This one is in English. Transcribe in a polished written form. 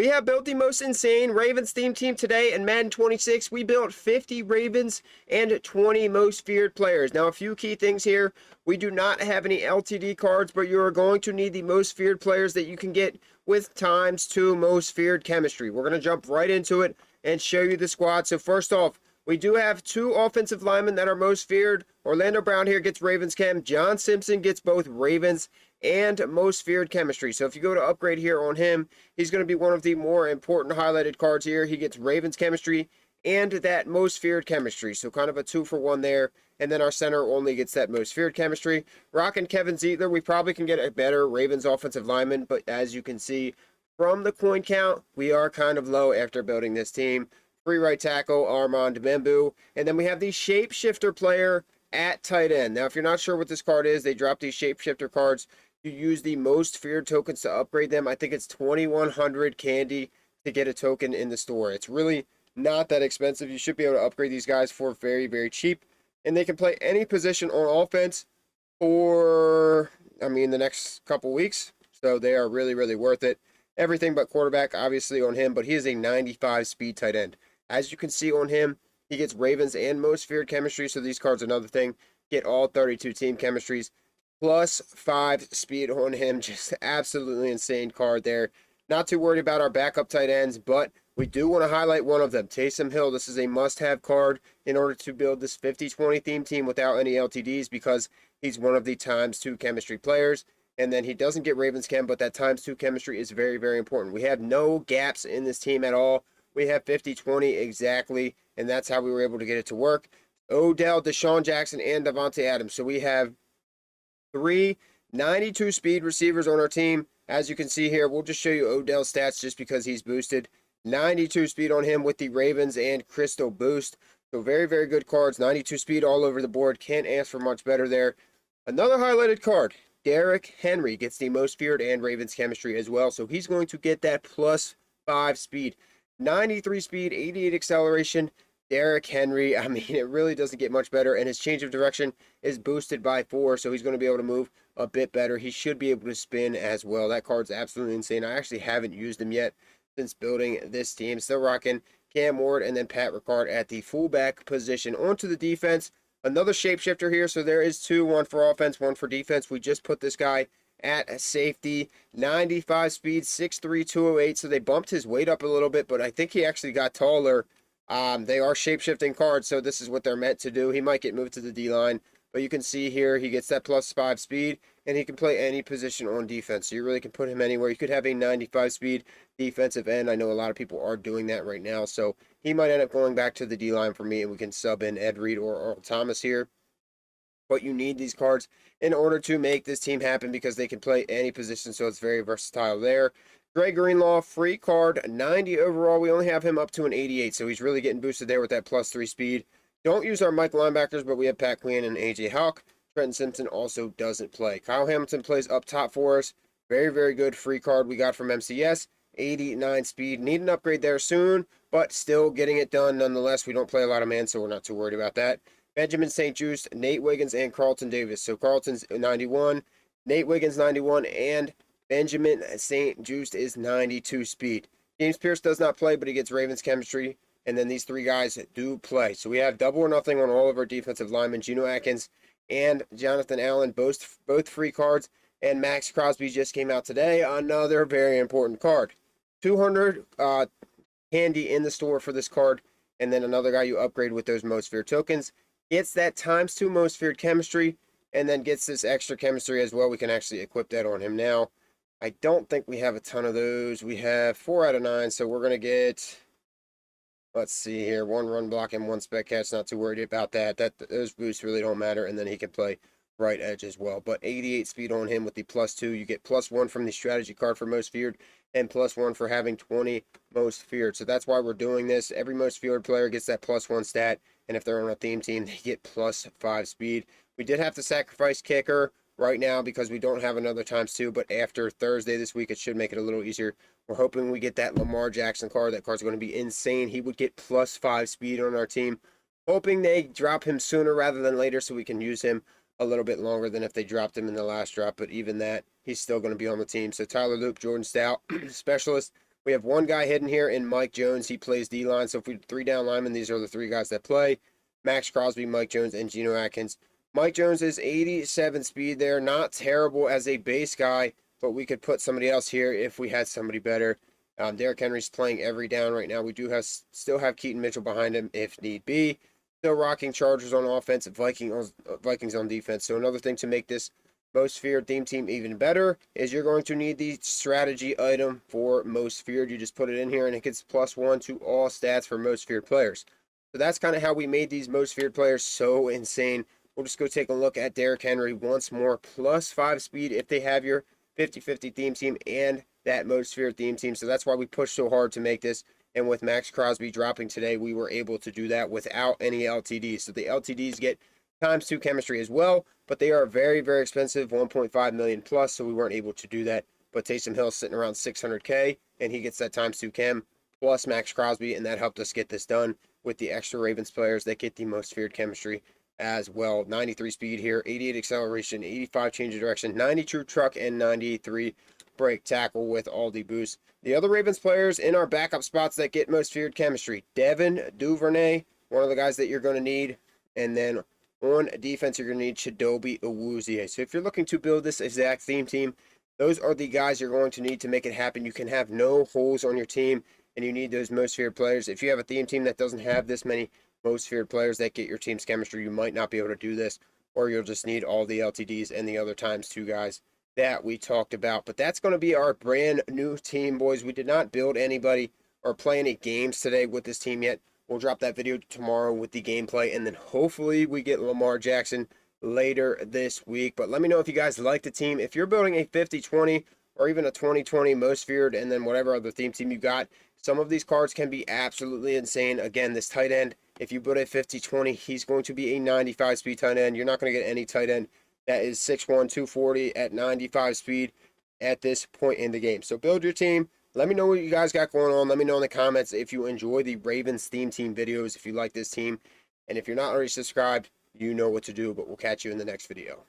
We have built the most insane Ravens theme team today in Madden 26. We built 50 Ravens and 20 most feared players. Now, a few key things here. We do not have any LTD cards, but you are going to need the most feared players that you can get with ×2 most feared chemistry. We're going to jump right into it and show you the squad. So first off, we do have 2 offensive linemen that are most feared. Orlando Brown here gets Ravens chem. John Simpson gets both Ravens and most feared chemistry. So if you go to upgrade here on him, he's going to be one of the more important highlighted cards here. He gets Ravens chemistry and that most feared chemistry. So kind of a 2-for-1 there. And then our center only gets that most feared chemistry. Rocking Kevin Zeitler, we probably can get a better Ravens offensive lineman, but as you can see from the coin count, we are kind of low after building this team. Free right tackle, Armand Membu. And then we have the shapeshifter player at tight end. Now, if you're not sure what this card is, they drop these shapeshifter cards. You use the most feared tokens to upgrade them. I think it's 2,100 candy to get a token in the store. It's really not that expensive. You should be able to upgrade these guys for very, very cheap. And they can play any position on offense for, the next couple weeks. So they are really, really worth it. Everything but quarterback, obviously, on him. But he is a 95 speed tight end. As you can see on him, he gets Ravens and most feared chemistry. So these cards, another thing, get all 32 team chemistries. +5 speed on him. Just absolutely insane card there. Not too worried about our backup tight ends, but we do want to highlight one of them. Taysom Hill. This is a must-have card in order to build this 50-20 theme team without any LTDs because he's one of the ×2 chemistry players. And then he doesn't get Ravens chem, but that ×2 chemistry is very, very important. We have no gaps in this team at all. We have 50-20 exactly, and that's how we were able to get it to work. Odell, Deshaun Jackson, and Davante Adams. So we have 3 92 speed receivers on our team. As you can see here, we'll just show you Odell's stats just because he's boosted. 92 speed on him with the Ravens and Crystal boost. So very, very good cards. 92 speed all over the board. Can't ask for much better there. Another highlighted card. Derrick Henry gets the most feared and Ravens chemistry as well. So he's going to get that +5 speed. 93 speed, 88 acceleration. Derrick Henry, it really doesn't get much better, and his change of direction is boosted by 4, so he's going to be able to move a bit better. He should be able to spin as well. That card's absolutely insane. I actually haven't used him yet since building this team. Still rocking Cam Ward and then Pat Ricard at the fullback position. On to the defense. Another shapeshifter here, so there is 2, one for offense, one for defense. We just put this guy at safety. 95 speed, 6'3", 208, so they bumped his weight up a little bit, but I think he actually got taller. They are shape-shifting cards, so this is what they're meant to do. He might get moved to the D-line, but you can see here he gets that +5 speed, and he can play any position on defense. So you really can put him anywhere. You could have a 95 speed defensive end. I know a lot of people are doing that right now, so he might end up going back to the D-line for me, and we can sub in Ed Reed or Earl Thomas here. But you need these cards in order to make this team happen because they can play any position, so it's very versatile there. Dre Greenlaw, free card, 90 overall. We only have him up to an 88, so he's really getting boosted there with that +3 speed. Don't use our Mike linebackers, but we have Pat Quinn and A.J. Hawk. Trenton Simpson also doesn't play. Kyle Hamilton plays up top for us. Very, very good free card we got from MCS. 89 speed. Need an upgrade there soon, but still getting it done nonetheless. We don't play a lot of man, so we're not too worried about that. Benjamin St. Juste, Nate Wiggins, and Carlton Davis. So Carlton's 91, Nate Wiggins 91, and Benjamin St. Juste is 92 speed. James Pierce does not play, but he gets Ravens chemistry. And then these 3 guys do play. So we have double or nothing on all of our defensive linemen. Geno Atkins and Jonathan Allen, both free cards. And Max Crosby just came out today. Another very important card. 200 candy in the store for this card. And then another guy you upgrade with those most feared tokens. Gets that ×2 most feared chemistry. And then gets this extra chemistry as well. We can actually equip that on him now. I don't think we have a ton of those. We have 4 out of 9, so we're going to get, let's see here, 1 run block and 1 spec catch. Not too worried about that. Those boosts really don't matter, and then he can play right edge as well. But 88 speed on him with the +2. You get +1 from the strategy card for most feared, and +1 for having 20 most feared. So that's why we're doing this. Every most feared player gets that +1 stat, and if they're on a theme team, they get +5 speed. We did have to sacrifice kicker right now because we don't have another ×2, but after Thursday this week, it should make it a little easier. We're hoping we get that Lamar Jackson card. That card's going to be insane. He would get +5 speed on our team. Hoping they drop him sooner rather than later so we can use him a little bit longer than if they dropped him in the last drop, but even that, he's still going to be on the team. So Tyler Loop, Jordan Stout, specialist We have one guy hidden here in Mike Jones. He plays D-line. So if we do 3 down linemen, these are the 3 guys that play. Max Crosby, Mike Jones, and Geno Atkins. Mike Jones is 87 speed there. Not terrible as a base guy, but we could put somebody else here if we had somebody better. Derrick Henry's playing every down right now. We do still have Keaton Mitchell behind him if need be. Still rocking Chargers on offense, Vikings on defense. So another thing to make this most feared theme team even better is you're going to need the strategy item for most feared. You just put it in here and it gets +1 to all stats for most feared players. So that's kind of how we made these most feared players so insane. We'll just go take a look at Derrick Henry once more. +5 speed if they have your 50-50 theme team and that most feared theme team. So that's why we pushed so hard to make this. And with Max Crosby dropping today, we were able to do that without any LTDs. So the LTDs get ×2 chemistry as well, but they are very, very expensive, 1.5 million plus, so we weren't able to do that. But Taysom Hill's sitting around 600K, and he gets that ×2 chem plus Max Crosby, and that helped us get this done with the extra Ravens players that get the most feared chemistry as well. 93 speed here, 88 acceleration, 85 change of direction, 90 true truck, and 93 break tackle with all the boosts. The other Ravens players in our backup spots that get most feared chemistry: Devin Duvernay, one of the guys that you're going to need, and then on defense you're going to need Chidobe Awuzie. So if you're looking to build this exact theme team, those are the guys you're going to need to make it happen. You can have no holes on your team, and you need those most feared players. If you have a theme team that doesn't have this many most feared players that get your team's chemistry, you might not be able to do this, or you'll just need all the LTDs and the other ×2 guys that we talked about. But that's going to be our brand new team, boys. We did not build anybody or play any games today with this team yet. We'll drop that video tomorrow with the gameplay, and then hopefully we get Lamar Jackson later this week. But let me know if you guys like the team. If you're building a 50-20 or even a 20-20 most feared, and then whatever other theme team you got, some of these cards can be absolutely insane. Again, this tight end, if you build a 50-20, he's going to be a 95 speed tight end. You're not going to get any tight end that is 6'1", 240 at 95 speed at this point in the game. So build your team. Let me know what you guys got going on. Let me know in the comments if you enjoy the Ravens theme team videos, if you like this team. And if you're not already subscribed, you know what to do, but we'll catch you in the next video.